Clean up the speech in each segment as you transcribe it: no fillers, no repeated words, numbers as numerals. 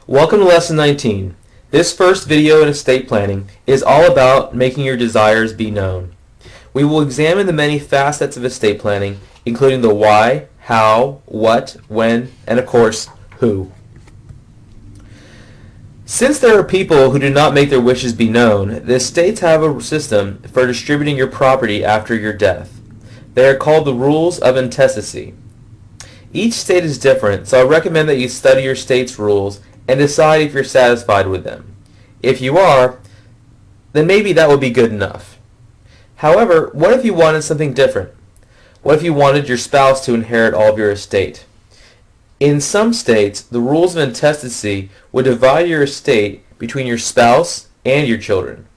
Welcome to Lesson 19. This first video in estate planning is all about making your desires be known. We will examine the many facets of estate planning, including the why, how, what, when, and of course, who. Since there are people who do not make their wishes be known, the estates have a system for distributing your property after your death. They are called the rules of intestacy. Each state is different, so I recommend that you study your state's rules and decide if you're satisfied with them. If you are, then maybe that would be good enough. However, what if you wanted something different? What if you wanted your spouse to inherit all of your estate? In some states, the rules of intestacy would divide your estate between your spouse and your children.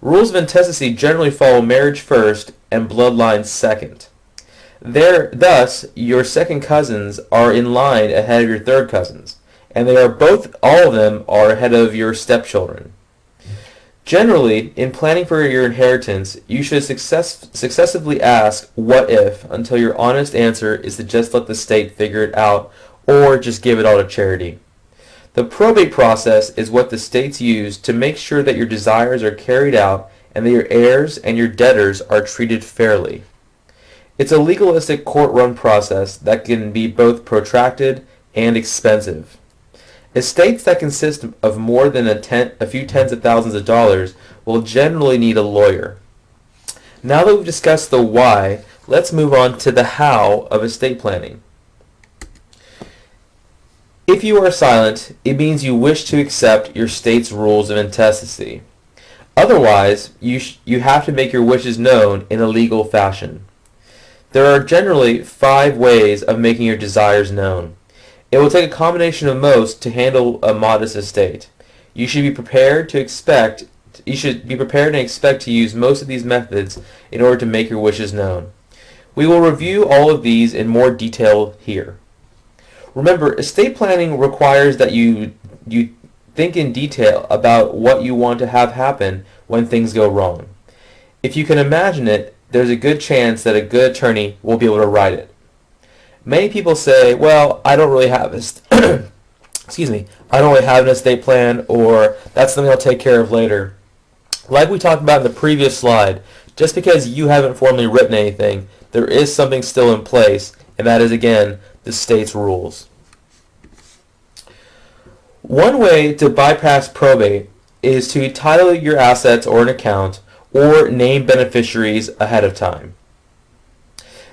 Rules of intestacy generally follow marriage first and bloodline second. Thus, your second cousins are in line ahead of your third cousins, and all of them are ahead of your stepchildren. Generally, in planning for your inheritance, you should successively ask what if until your honest answer is to just let the state figure it out or just give it all to charity. The probate process is what the states use to make sure that your desires are carried out and that your heirs and your debtors are treated fairly. It's a legalistic court-run process that can be both protracted and expensive. Estates that consist of more than a few tens of thousands of dollars will generally need a lawyer. Now that we've discussed the why, let's move on to the how of estate planning. If you are silent, it means you wish to accept your state's rules of intestacy. Otherwise, you have to make your wishes known in a legal fashion. There are generally 5 ways of making your desires known. It will take a combination of most to handle a modest estate. You should be prepared and expect to use most of these methods in order to make your wishes known. We will review all of these in more detail here. Remember, estate planning requires that you think in detail about what you want to have happen when things go wrong. If you can imagine it, there's a good chance that a good attorney will be able to write it. Many people say, well, I don't really have I don't really have an estate plan, or that's something I'll take care of later. Like we talked about in the previous slide, just because you haven't formally written anything, there is something still in place, and that is, again, the state's rules. One way to bypass probate is to title your assets or an account or name beneficiaries ahead of time.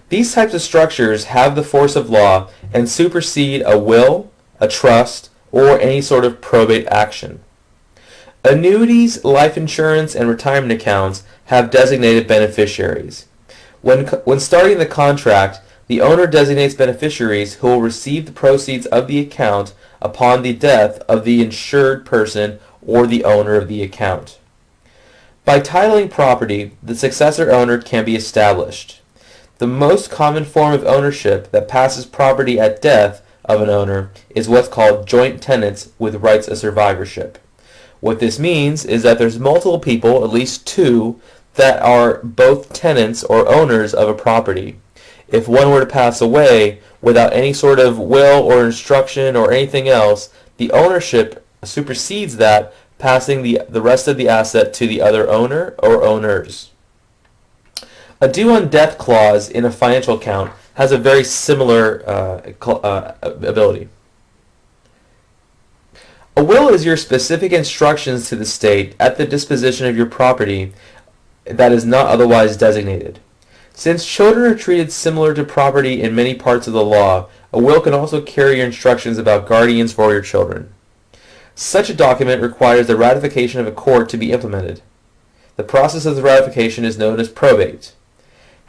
These types of structures have the force of law and supersede a will, a trust, or any sort of probate action. Annuities, life insurance, and retirement accounts have designated beneficiaries. When starting the contract, the owner designates beneficiaries who will receive the proceeds of the account upon the death of the insured person or the owner of the account. By titling property, the successor owner can be established. The most common form of ownership that passes property at death of an owner is what's called joint tenants with rights of survivorship. What this means is that there's multiple people, at least 2, that are both tenants or owners of a property. If one were to pass away without any sort of will or instruction or anything else, the ownership supersedes that, passing the rest of the asset to the other owner or owners. A due-on-death clause in a financial account has a very similar ability. A will is your specific instructions to the state at the disposition of your property that is not otherwise designated. Since children are treated similar to property in many parts of the law, a will can also carry your instructions about guardians for your children. Such a document requires the ratification of a court to be implemented. The process of the ratification is known as probate.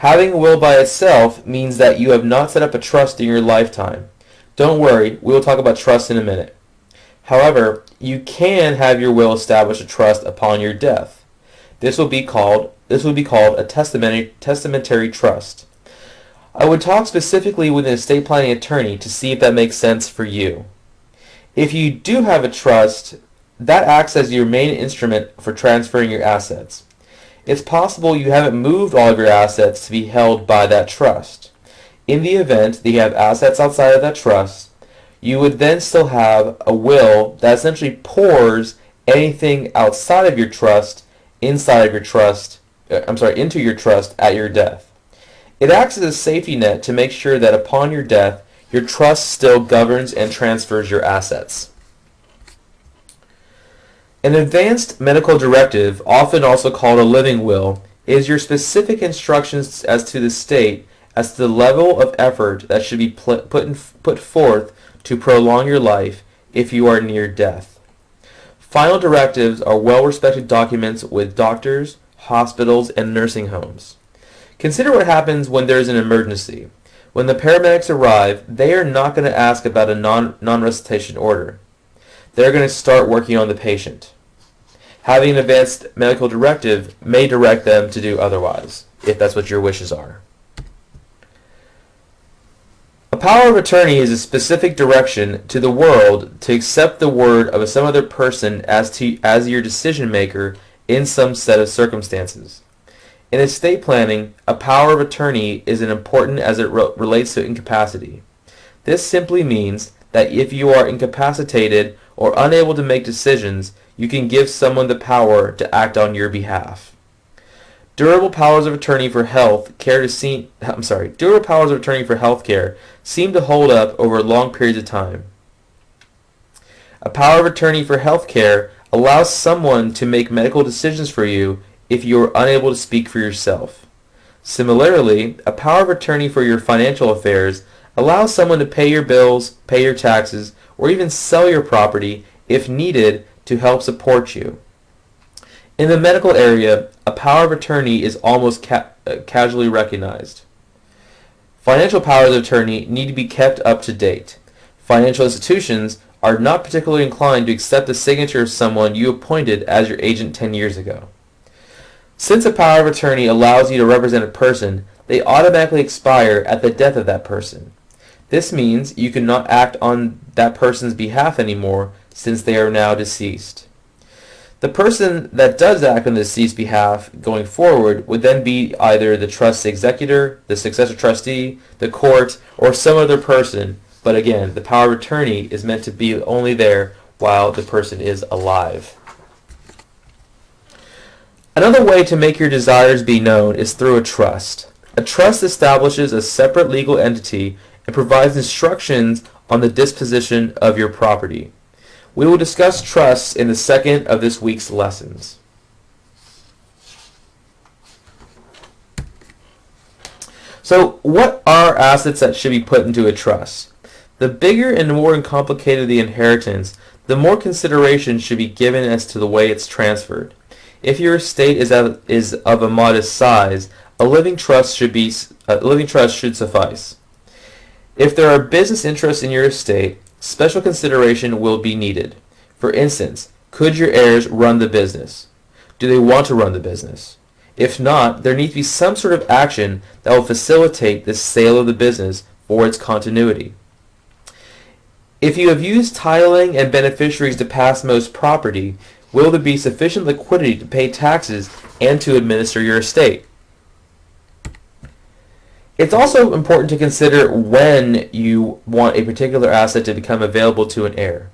Having a will by itself means that you have not set up a trust in your lifetime. Don't worry, we will talk about trust in a minute. However, you can have your will establish a trust upon your death. This would be called a testamentary trust. I would talk specifically with an estate planning attorney to see if that makes sense for you. If you do have a trust, that acts as your main instrument for transferring your assets. It's possible you haven't moved all of your assets to be held by that trust. In the event that you have assets outside of that trust, You would then still have a will that essentially pours anything outside of your trust into your trust at your death. It acts as a safety net to make sure that upon your death, your trust still governs and transfers your assets. An advanced medical directive, often also called a living will, is your specific instructions as to the state as to the level of effort that should be put forth to prolong your life if you are near death. Final directives are well-respected documents with doctors, hospitals, and nursing homes. Consider what happens when there is an emergency. When the paramedics arrive, they are not going to ask about a non-resuscitation order. They're going to start working on the patient. Having an advanced medical directive may direct them to do otherwise, if that's what your wishes are. A power of attorney is a specific direction to the world to accept the word of some other person as your decision maker in some set of circumstances. In estate planning, a power of attorney is as important as it relates to incapacity. This simply means that if you are incapacitated or unable to make decisions, you can give someone the power to act on your behalf. Durable powers of attorney for healthcare seem to hold up over long periods of time. A power of attorney for healthcare allows someone to make medical decisions for you if you are unable to speak for yourself. Similarly, a power of attorney for your financial affairs allows someone to pay your bills, pay your taxes, or even sell your property if needed to help support you. In the medical area, a power of attorney is almost casually recognized. Financial powers of attorney need to be kept up to date. Financial institutions are not particularly inclined to accept the signature of someone you appointed as your agent 10 years ago. Since a power of attorney allows you to represent a person, they automatically expire at the death of that person. This means you cannot act on that person's behalf anymore since they are now deceased. The person that does act on the deceased behalf going forward would then be either the trust's executor, the successor trustee, the court, or some other person, but again, the power of attorney is meant to be only there while the person is alive. Another way to make your desires be known is through a trust. A trust establishes a separate legal entity and provides instructions on the disposition of your property. We will discuss trusts in the second of this week's lessons. So, what are assets that should be put into a trust? The bigger and more complicated the inheritance, the more consideration should be given as to the way it's transferred. If your estate is of a modest size, a living trust should suffice. If there are business interests in your estate, special consideration will be needed. For instance, could your heirs run the business? Do they want to run the business? If not, there needs to be some sort of action that will facilitate the sale of the business for its continuity. If you have used titling and beneficiaries to pass most property, will there be sufficient liquidity to pay taxes and to administer your estate? It's also important to consider when you want a particular asset to become available to an heir.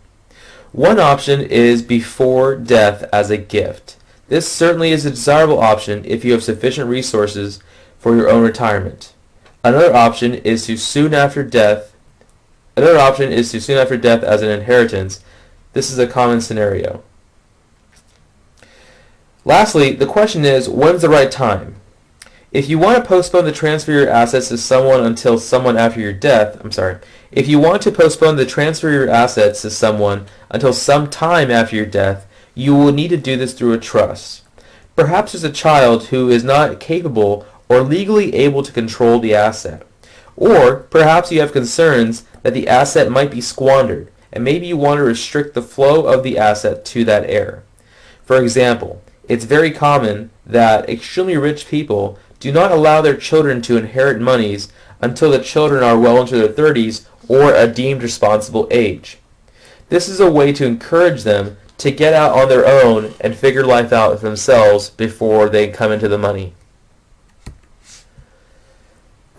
One option is before death as a gift. This certainly is a desirable option if you have sufficient resources for your own retirement. Another option is to soon after death as an inheritance. This is a common scenario. Lastly, the question is, when's the right time? If you want to postpone the transfer of your assets to someone until someone after your death, if you want to postpone the transfer of your assets to someone until some time after your death, you will need to do this through a trust. Perhaps there's a child who is not capable or legally able to control the asset. Or perhaps you have concerns that the asset might be squandered, and maybe you want to restrict the flow of the asset to that heir. For example, it's very common that extremely rich people do not allow their children to inherit monies until the children are well into their 30s or a deemed responsible age. This is a way to encourage them to get out on their own and figure life out for themselves before they come into the money.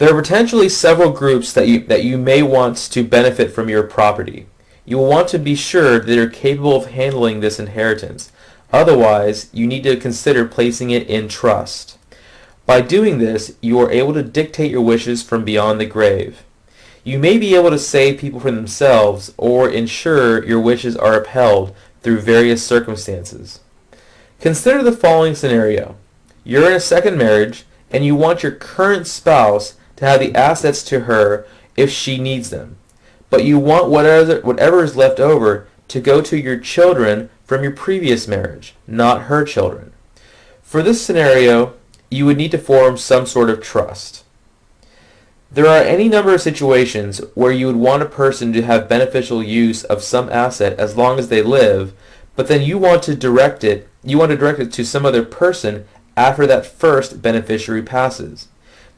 There are potentially several groups that you may want to benefit from your property. You will want to be sure that they're capable of handling this inheritance. Otherwise, you need to consider placing it in trust. By doing this, you are able to dictate your wishes from beyond the grave. You may be able to save people from themselves or ensure your wishes are upheld through various circumstances. Consider the following scenario. You're in a second marriage and you want your current spouse to have the assets to her if she needs them, but you want whatever is left over to go to your children from your previous marriage, not her children. For this scenario, you would need to form some sort of trust. There are any number of situations where you would want a person to have beneficial use of some asset as long as they live, but then you want to direct it to some other person after that first beneficiary passes.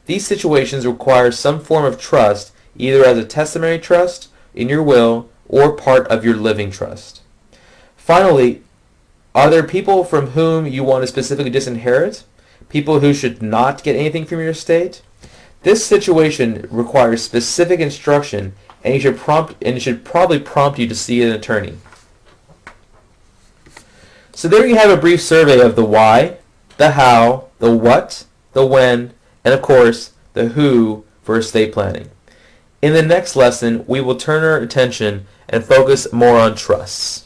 These situations require some form of trust, either as a testamentary trust, in your will, or part of your living trust. Finally, are there people from whom you want to specifically disinherit? People who should not get anything from your estate? This situation requires specific instruction, and it should probably prompt you to see an attorney. So there you have a brief survey of the why, the how, the what, the when, and of course, the who for estate planning. In the next lesson, we will turn our attention and focus more on trusts.